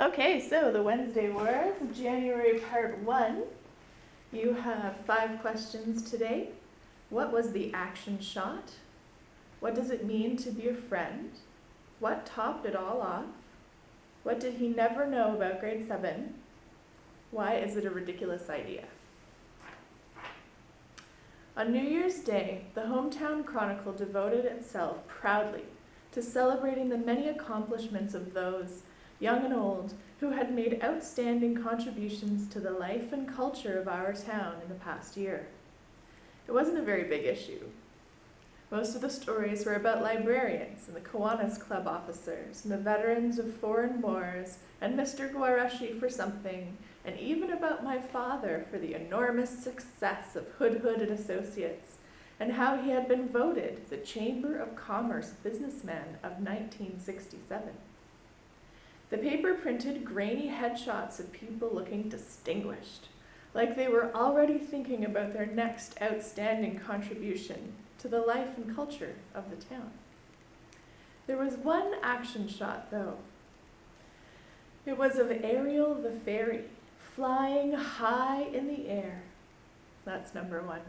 Okay, so the Wednesday Wars, January part 1. You have 5 questions today. What was the action shot? What does it mean to be a friend? What topped it all off? What did he never know about grade 7? Why is it a ridiculous idea? On New Year's Day, the Hometown Chronicle devoted itself proudly to celebrating the many accomplishments of those, young and old, who had made outstanding contributions to the life and culture of our town in the past year. It wasn't a very big issue. Most of the stories were about librarians and the Kiwanis Club officers and the veterans of foreign wars and Mr. Guarashi for something, and even about my father for the enormous success of Hood and Associates and how he had been voted the Chamber of Commerce businessman of 1967. The paper printed grainy headshots of people looking distinguished, like they were already thinking about their next outstanding contribution to the life and culture of the town. There was one action shot, though. It was of Ariel the fairy, flying high in the air. That's number 1.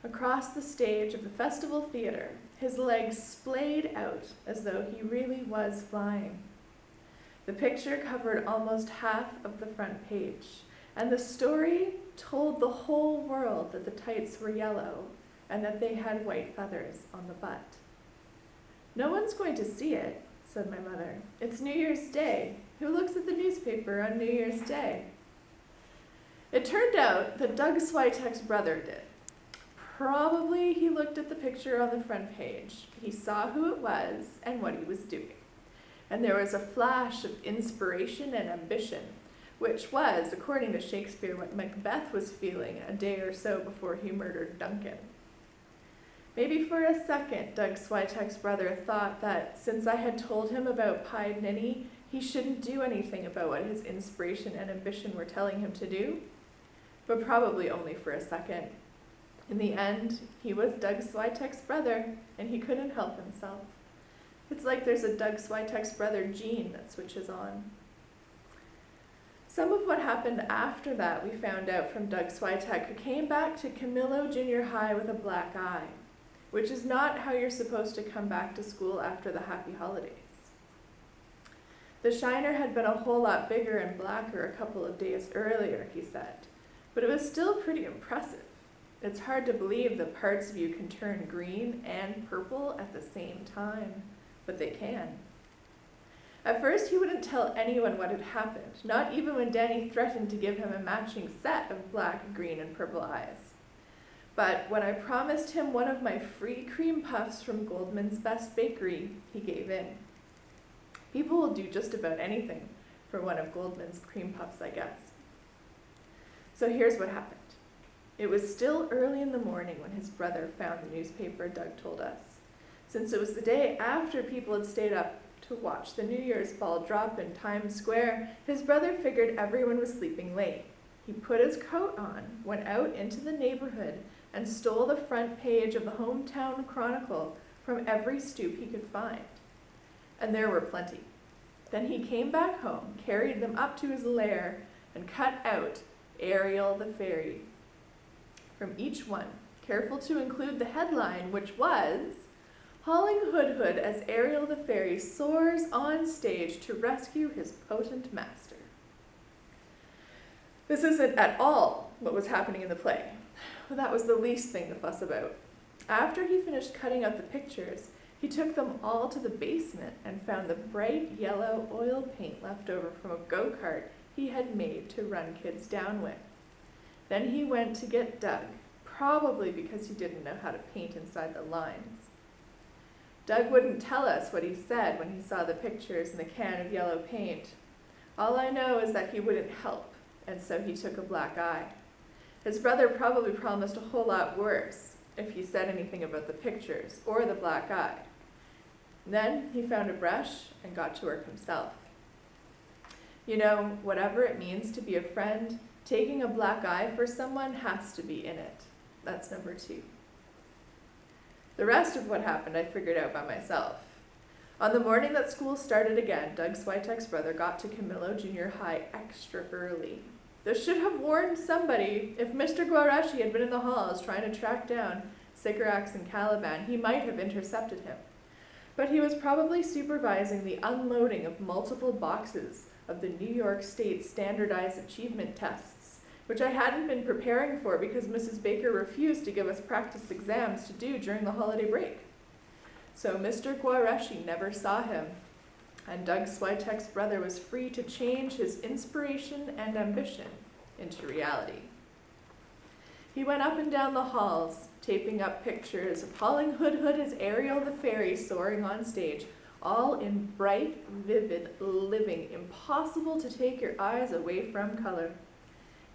Across the stage of the festival theater, his legs splayed out as though he really was flying. The picture covered almost half of the front page, and the story told the whole world that the tights were yellow and that they had white feathers on the butt. "No one's going to see it," said my mother. "It's New Year's Day. Who looks at the newspaper on New Year's Day?" It turned out that Doug Switek's brother did. Probably he looked at the picture on the front page. He saw who it was and what he was doing. And there was a flash of inspiration and ambition, which was, according to Shakespeare, what Macbeth was feeling a day or so before he murdered Duncan. Maybe for a second, Doug Switek's brother thought that since I had told him about Pied Ninny, he shouldn't do anything about what his inspiration and ambition were telling him to do. But probably only for a second. In the end, he was Doug Switek's brother, and he couldn't help himself. It's like there's a Doug Switek's brother gene that switches on. Some of what happened after that we found out from Doug Switek, who came back to Camillo Junior High with a black eye, which is not how you're supposed to come back to school after the happy holidays. The shiner had been a whole lot bigger and blacker a couple of days earlier, he said, but it was still pretty impressive. It's hard to believe that parts of you can turn green and purple at the same time, but they can. At first, he wouldn't tell anyone what had happened, not even when Danny threatened to give him a matching set of black, green, and purple eyes. But when I promised him one of my free cream puffs from Goldman's Best Bakery, he gave in. People will do just about anything for one of Goldman's cream puffs, I guess. So here's what happened. It was still early in the morning when his brother found the newspaper, Doug told us. Since it was the day after people had stayed up to watch the New Year's ball drop in Times Square, his brother figured everyone was sleeping late. He put his coat on, went out into the neighborhood, and stole the front page of the Hometown Chronicle from every stoop he could find. And there were plenty. Then he came back home, carried them up to his lair, and cut out Ariel the fairy from each one, careful to include the headline, which was, "Hauling Hood as Ariel the fairy soars on stage to rescue his potent master." This isn't at all what was happening in the play. Well, that was the least thing to fuss about. After he finished cutting out the pictures, he took them all to the basement and found the bright yellow oil paint left over from a go-kart he had made to run kids down with. Then he went to get Doug, probably because he didn't know how to paint inside the lines. Doug wouldn't tell us what he said when he saw the pictures and the can of yellow paint. All I know is that he wouldn't help, and so he took a black eye. His brother probably promised a whole lot worse if he said anything about the pictures or the black eye. Then he found a brush and got to work himself. You know, whatever it means to be a friend, taking a black eye for someone has to be in it. That's number 2. The rest of what happened I figured out by myself. On the morning that school started again, Doug Switek's brother got to Camillo Junior High extra early. This should have warned somebody. If Mr. Guareschi had been in the halls trying to track down Sycorax and Caliban, he might have intercepted him. But he was probably supervising the unloading of multiple boxes of the New York State Standardized Achievement Tests, which I hadn't been preparing for because Mrs. Baker refused to give us practice exams to do during the holiday break. So Mr. Guareschi never saw him, and Doug Switek's brother was free to change his inspiration and ambition into reality. He went up and down the halls, taping up pictures of Holling Hood as Ariel the Fairy soaring on stage, all in bright, vivid, living, impossible to take your eyes away from color,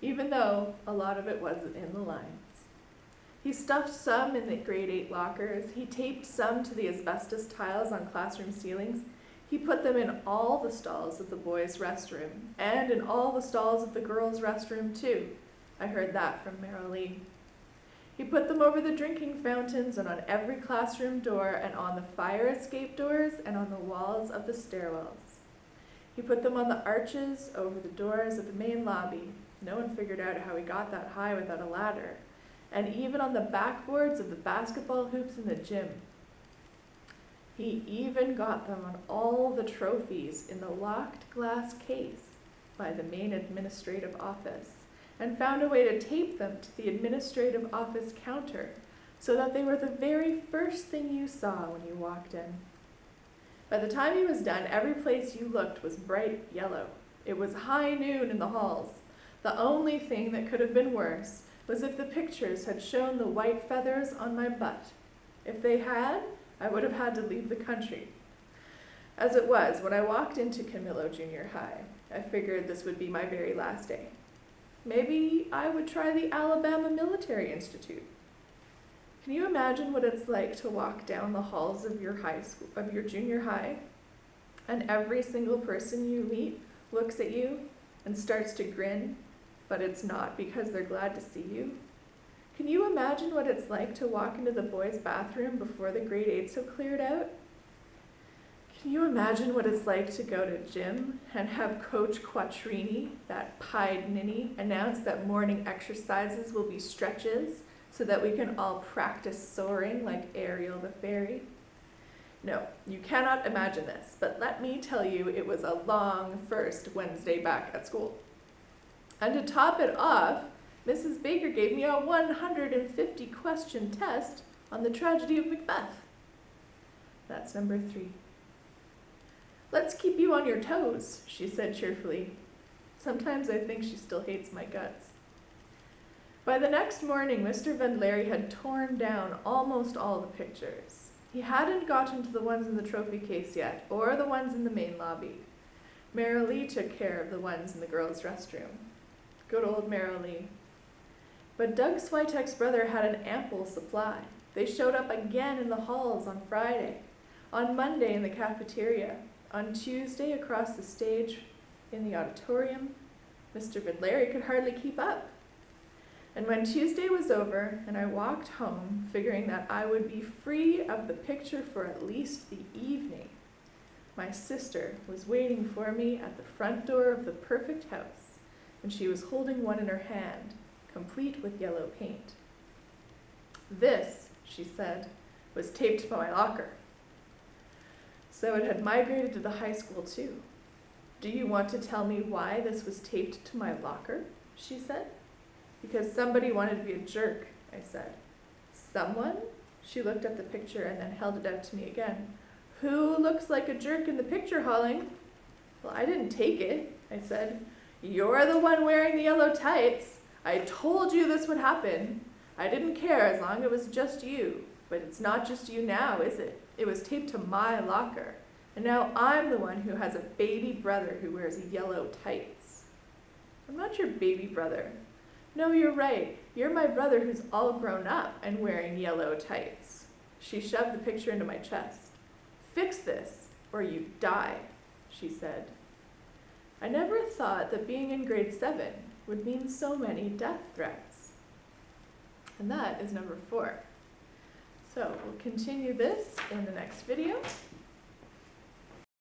even though a lot of it wasn't in the lines. He stuffed some in the grade 8 lockers. He taped some to the asbestos tiles on classroom ceilings. He put them in all the stalls of the boys' restroom, and in all the stalls of the girls' restroom too. I heard that from Merrill Lee. He put them over the drinking fountains and on every classroom door and on the fire escape doors and on the walls of the stairwells. He put them on the arches over the doors of the main lobby. No one figured out how he got that high without a ladder. And even on the backboards of the basketball hoops in the gym. He even got them on all the trophies in the locked glass case by the main administrative office, and found a way to tape them to the administrative office counter so that they were the very first thing you saw when you walked in. By the time he was done, every place you looked was bright yellow. It was high noon in the halls. The only thing that could have been worse was if the pictures had shown the white feathers on my butt. If they had, I would have had to leave the country. As it was, when I walked into Camillo Junior High, I figured this would be my very last day. Maybe I would try the Alabama Military Institute. Can you imagine what it's like to walk down the halls of your high school, of your junior high, and every single person you meet looks at you and starts to grin, but it's not because they're glad to see you? Can you imagine what it's like to walk into the boys' bathroom before the grade 8s have cleared out? Can you imagine what it's like to go to gym and have Coach Quattrini, that pied ninny, announce that morning exercises will be stretches so that we can all practice soaring like Ariel the Fairy? No, you cannot imagine this, but let me tell you, it was a long first Wednesday back at school. And to top it off, Mrs. Baker gave me a 150-question test on the tragedy of Macbeth. That's number 3. Let's keep you on your toes, she said cheerfully. Sometimes I think she still hates my guts. By the next morning, Mr. Vendlary had torn down almost all the pictures. He hadn't gotten to the ones in the trophy case yet, or the ones in the main lobby. Merrill Lee took care of the ones in the girls' restroom. Good old Merrill Lee. But Doug Switek's brother had an ample supply. They showed up again in the halls on Friday, on Monday in the cafeteria, on Tuesday across the stage in the auditorium. Mr. Vidlary could hardly keep up. And when Tuesday was over and I walked home, figuring that I would be free of the picture for at least the evening, my sister was waiting for me at the front door of the perfect house, and she was holding one in her hand, complete with yellow paint. This, she said, was taped to my locker. So it had migrated to the high school too. Do you want to tell me why this was taped to my locker? She said. Because somebody wanted to be a jerk, I said. Someone? She looked at the picture and then held it out to me again. Who looks like a jerk in the picture, Holling? Well, I didn't take it, I said. You're the one wearing the yellow tights. I told you this would happen. I didn't care as long as it was just you. But it's not just you now, is it? It was taped to my locker. And now I'm the one who has a baby brother who wears yellow tights. I'm not your baby brother. No, you're right. You're my brother who's all grown up and wearing yellow tights. She shoved the picture into my chest. Fix this, or you die, she said. I never thought that being in grade 7 would mean so many death threats. And that is number 4. So we'll continue this in the next video.